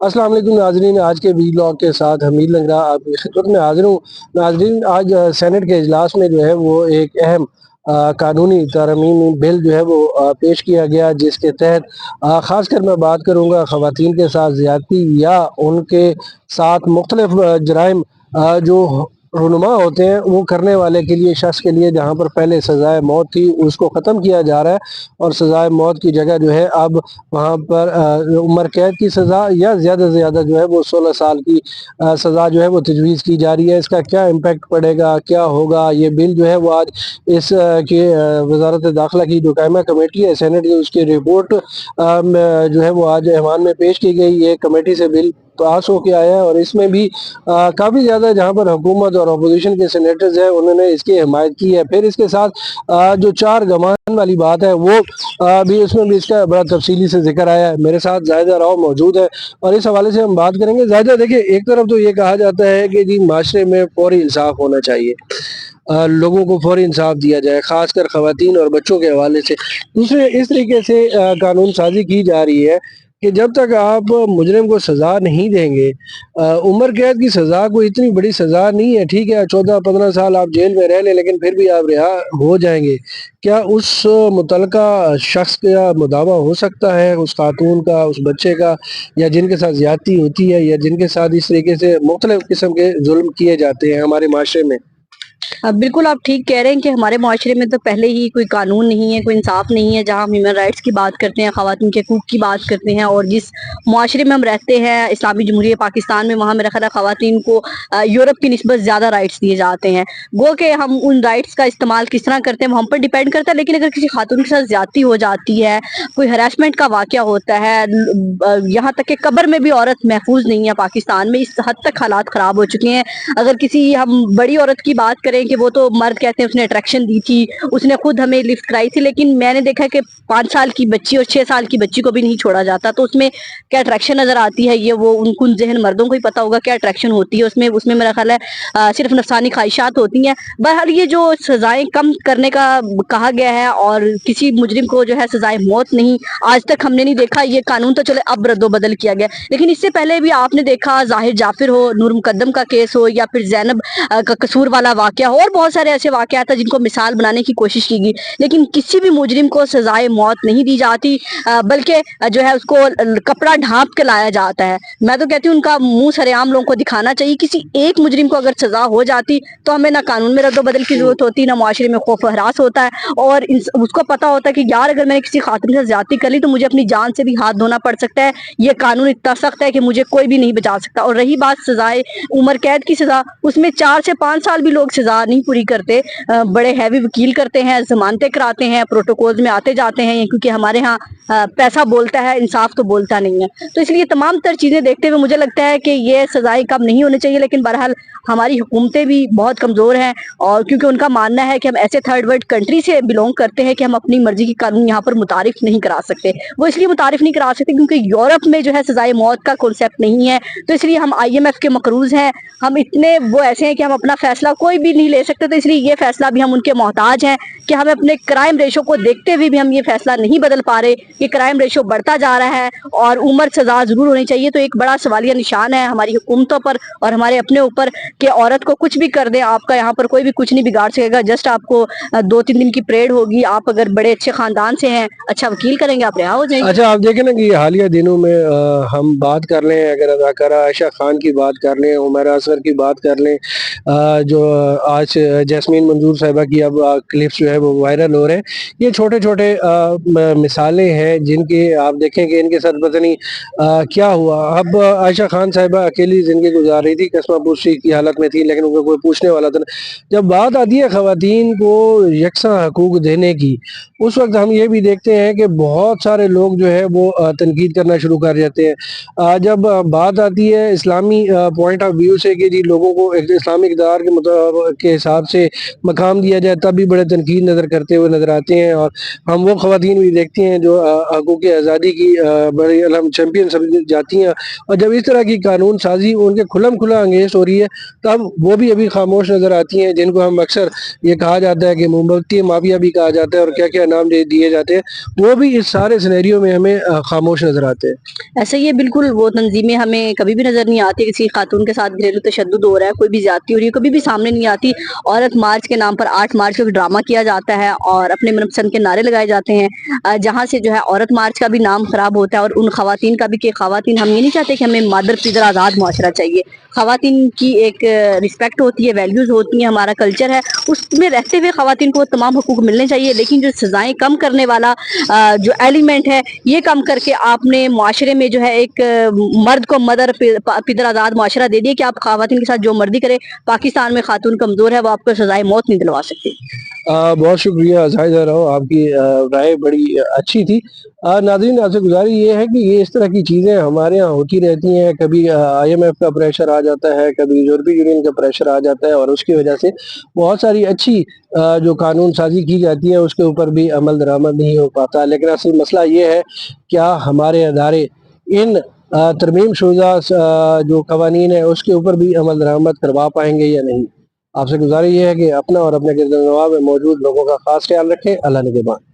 السلام علیکم ناظرین، آج کے ویلاگ کے ساتھ حمید لنگرا آپ کی خدمت میں حاضر ہوں۔ ناظرین، آج سینٹ کے اجلاس میں جو ہے وہ ایک اہم قانونی ترمیمی بل جو ہے وہ پیش کیا گیا، جس کے تحت خاص کر میں بات کروں گا خواتین کے ساتھ زیادتی یا ان کے ساتھ مختلف جرائم جو رونما ہوتے ہیں وہ کرنے والے کے لیے، شخص کے لیے جہاں پر پہلے سزائے موت تھی اس کو ختم کیا جا رہا ہے، اور سزائے موت کی جگہ جو ہے اب وہاں پر عمر قید کی سزا یا زیادہ سے زیادہ جو ہے وہ 16 سال کی سزا جو ہے وہ تجویز کی جا رہی ہے۔ اس کا کیا امپیکٹ پڑے گا، کیا ہوگا؟ یہ بل جو ہے وہ آج اس کی وزارت داخلہ کی جو قائمہ کمیٹی ہے سینٹ کی، اس کی رپورٹ جو ہے وہ آج ایوان میں پیش کی گئی۔ یہ کمیٹی سے بل پاس ہو کے آیا ہے، اور اس میں بھی کافی زیادہ جہاں پر حکومت اور اپوزیشن کے سینیٹرز ہیں انہوں نے اس کی حمایت کی ہے۔ پھر اس کے ساتھ جو 4 گمان والی بات ہے وہ بھی اس میں بھی اس کا بڑا تفصیلی سے ذکر آیا ہے۔ میرے ساتھ زاہدہ راؤ موجود ہے اور اس حوالے سے ہم بات کریں گے۔ زاہدہ، دیکھیں، ایک طرف تو یہ کہا جاتا ہے کہ جی معاشرے میں فوری انصاف ہونا چاہیے، لوگوں کو فوری انصاف دیا جائے، خاص کر خواتین اور بچوں کے حوالے سے۔ دوسرے اس طریقے سے قانون سازی کی جا رہی ہے کہ جب تک آپ مجرم کو سزا نہیں دیں گے، عمر قید کی سزا کوئی اتنی بڑی سزا نہیں ہے، ٹھیک ہے 14-15 سال آپ جیل میں رہ لیں لیکن پھر بھی آپ رہا ہو جائیں گے۔ کیا اس متعلقہ شخص کا مداوع ہو سکتا ہے، اس خاتون کا، اس بچے کا، یا جن کے ساتھ زیادتی ہوتی ہے یا جن کے ساتھ اس طریقے سے مختلف قسم کے ظلم کیے جاتے ہیں ہمارے معاشرے میں؟ بالکل آپ ٹھیک کہہ رہے ہیں کہ ہمارے معاشرے میں تو پہلے ہی کوئی قانون نہیں ہے، کوئی انصاف نہیں ہے۔ جہاں ہم ہیومن رائٹس کی بات کرتے ہیں، خواتین کے حقوق کی بات کرتے ہیں، اور جس معاشرے میں ہم رہتے ہیں اسلامی جمہوریہ پاکستان میں، وہاں میرا خیال ہے خواتین کو یورپ کی نسبت زیادہ رائٹس دیے جاتے ہیں۔ گو کہ ہم ان رائٹس کا استعمال کس طرح کرتے ہیں وہ ہم پر ڈیپینڈ کرتا ہے، لیکن اگر کسی خاتون کے ساتھ زیادتی ہو جاتی ہے، کوئی ہراسمنٹ کا واقعہ ہوتا ہے، یہاں تک کہ قبر میں بھی عورت محفوظ نہیں ہے پاکستان میں، اس حد تک حالات خراب ہو چکے ہیں۔ اگر کسی ہم بڑی عورت کی بات کریں کہ وہ تو مرد کہتے ہیں اس نے اٹریکشن دی تھی، اس نے خود ہمیں لفٹ کرائی تھی، لیکن میں نے دیکھا کہ 5 سال کی بچی اور 6 سال کی بچی کو بھی نہیں چھوڑا جاتا، تو اس میں کیا اٹریکشن نظر آتی ہے یہ وہ ان ذہن مردوں کو ہی پتا ہوگا کیا اٹریکشن ہوتی ہے اس میں میرا خیال ہے صرف نفسانی خواہشات ہوتی ہیں۔ بہرحال یہ جو سزائیں کم کرنے کا کہا گیا ہے اور کسی مجرم کو جو ہے سزائے موت نہیں، آج تک ہم نے نہیں دیکھا۔ یہ قانون تو چلے اب رد و بدل کیا گیا، لیکن اس سے پہلے بھی آپ نے دیکھا ظاہر جعفر ہو، نور مقدم کا کیس ہو، یا پھر زینب کا قصور والا واقعہ ہو، اور بہت سارے ایسے واقعات ہیں جن کو مثال بنانے کی کوشش کی گئی، لیکن کسی بھی مجرم کو سزائے موت نہیں دی جاتی، بلکہ جو ہے اس کو کپڑا ڈھانپ کے لایا جاتا ہے۔ میں تو کہتی ہوں ان کا منہ سرے عام لوگوں کو دکھانا چاہیے۔ کسی ایک مجرم کو اگر سزا ہو جاتی تو ہمیں نہ قانون میں رد و بدل کی ضرورت ہوتی، نہ معاشرے میں خوف و ہراس ہوتا ہے، اور اس کو پتا ہوتا ہے کہ یار اگر میں نے کسی خاتون سے زیادتی کر لی تو مجھے اپنی جان سے بھی ہاتھ دھونا پڑ سکتا ہے، یہ قانون اتنا سخت ہے کہ مجھے کوئی بھی نہیں بچا سکتا۔ اور رہی بات سزائے عمر قید کی سزا، اس میں 4 سے 5 سال بھی لوگ سزا نہیں پوری کرتے، بڑے ہیوی وکیل کرتے ہیں، ضمانتیں کراتے ہیں، پروٹوکولز میں آتے جاتے ہیں، کیونکہ ہمارے ہاں پیسہ بولتا ہے، انصاف تو بولتا نہیں ہے۔ تو اس لیے تمام تر چیزیں دیکھتے ہوئے مجھے لگتا ہے کہ یہ سزائیں کم نہیں ہونی چاہیے، لیکن بہرحال ہماری حکومتیں بھی بہت کمزور ہیں، اور کیونکہ ان کا ماننا ہے کہ ہم ایسے تھرڈ ورلڈ کنٹری سے بلونگ کرتے ہیں کہ ہم اپنی مرضی کی قانون یہاں پر متعارف نہیں کرا سکتے۔ وہ اس لیے متعارف نہیں کرا سکتے کیونکہ یورپ میں جو ہے سزائے موت کا کنسیپٹ نہیں ہے، تو اس لیے ہم IMF کے مقروض ہیں، ہم اتنے وہ ایسے ہیں کہ ہم اپنا فیصلہ کوئی بھی نہیں لے سکتے، تو اس لیے یہ فیصلہ بھی ہم ان کے محتاج ہیں کہ ہمیں اپنے کرائم ریشو کو دیکھتے ہوئے بھی ہم یہ فیصلہ نہیں بدل پا رہے کہ کرائم ریشو بڑھتا جا رہا ہے اور عمر سزا ضرور ہونی چاہیے۔ تو ایک بڑا سوالیہ نشان ہے ہماری حکومتوں پر اور ہمارے اپنے اوپر کہ عورت کو کچھ بھی کر دیں، آپ کا یہاں پر کوئی بھی کچھ نہیں بگاڑ سکے گا، جسٹ آپ کو 2-3 دن کی پریڈ ہوگی، آپ اگر بڑے اچھے خاندان سے ہیں، اچھا وکیل کریں گے، آپ رہا ہو جائیں گے۔ اچھا، آپ دیکھیں نا کہ حالیہ دنوں میں ہم بات کر لیں، اگر اداکارہ عائشہ خان کی بات کر لیں، عمیرہ اصغر کی بات کر لیں، جو آج جیسمین منظور صاحبہ کی اب کلپس جو ہے وہ وائرل ہو رہے ہیں، یہ چھوٹے چھوٹے مثالیں ہیں جن کی آپ دیکھیں کہ ان کے ساتھ پتہ نہیں کیا ہوا۔ اب عائشہ خان صاحبہ اکیلی زندگی گزار رہی تھی، قسمہ پوشی کی حالت میں تھی، لیکن ان کو کوئی پوچھنے والا تھا۔ جب بات آتی ہے خواتین کو یکساں حقوق دینے کی، اس وقت ہم یہ بھی دیکھتے ہیں کہ بہت سارے لوگ جو ہے وہ تنقید کرنا شروع کر جاتے ہیں۔ جب بات آتی ہے اسلامی پوائنٹ آف ویو سے کہ جی لوگوں کو اسلامی اقدار کے حساب سے مقام دیا جائے تب بھی بڑے تنقید نظر کرتے ہوئے نظر آتے ہیں، اور ہم وہ خواتین بھی دیکھتے ہیں جو حقوق آزادی کی بڑی علم چیمپئن سمجھی جاتی ہیں، اور جب اس طرح کی قانون سازی ان کے کھلم کھلا انگیز ہو رہی ہے تب وہ بھی ابھی خاموش نظر آتی ہیں، جن کو ہم اکثر یہ کہا جاتا ہے کہ موم بتی مافیا بھی کہا جاتا ہے اور کیا کیا نام دیے جاتے ہیں، وہ بھی اس سارے سینیریو میں ہمیں خاموش نظر آتے ہیں۔ ایسا ہی ہے بالکل، وہ تنظیمیں ہمیں کبھی بھی نظر نہیں آتی، کسی خاتون کے ساتھ گھریلو تشدد ہو رہا ہے، کوئی بھی زیادتی ہو رہی ہے، کبھی بھی سامنے نہیں آتی۔ عورت مارچ کے نام پر 8 مارچ کو ڈرامہ کیا جاتا ہے اور اپنے من پسند کے نعرے لگائے جاتے ہیں، جہاں سے جو ہے عورت مارچ کا بھی نام خراب ہوتا ہے، اور ان خواتین کا بھی، کہ خواتین، ہم یہ نہیں چاہتے کہ ہمیں مادر پیدر آزاد معاشرہ چاہیے، خواتین کی ایک رسپیکٹ ہوتی ہے، ویلیوز ہوتی ہیں، ہمارا کلچر ہے، اس میں رہتے ہوئے خواتین کو تمام حقوق ملنے چاہیے، لیکن جو سزائیں کم کرنے والا جو ایلیمنٹ ہے، یہ کم کر کے آپ نے معاشرے میں جو ہے ایک مرد کو مدر پیدر آزاد معاشرہ دے دیا کہ آپ خواتین کے ساتھ جو مرضی کرے، پاکستان میں خاتون کمزور ہے، وہ آپ کو سزائے موت نہیں دلوا سکتی۔ بہت شکریہ زاہد راؤ، آپ کی رائے بڑی اچھی تھی۔ ناظرین، آپ سے گزارش یہ ہے کہ یہ اس طرح کی چیزیں ہمارے یہاں ہوتی رہتی ہیں، کبھی IMF کا پریشر آ جاتا ہے، کبھی یورپی یونین کا پریشر آ جاتا ہے، اور اس کی وجہ سے بہت ساری اچھی جو قانون سازی کی جاتی ہے اس کے اوپر بھی عمل درآمد نہیں ہو پاتا، لیکن اصل مسئلہ یہ ہے کیا ہمارے ادارے ان ترمیم شدہ جو قوانین ہیں اس کے اوپر بھی عمل درآمد کروا پائیں گے یا نہیں۔ آپ سے گزارش یہ ہے کہ اپنا اور اپنے گرد و نواح میں موجود لوگوں کا خاص خیال رکھیں۔ اللہ نگہبان۔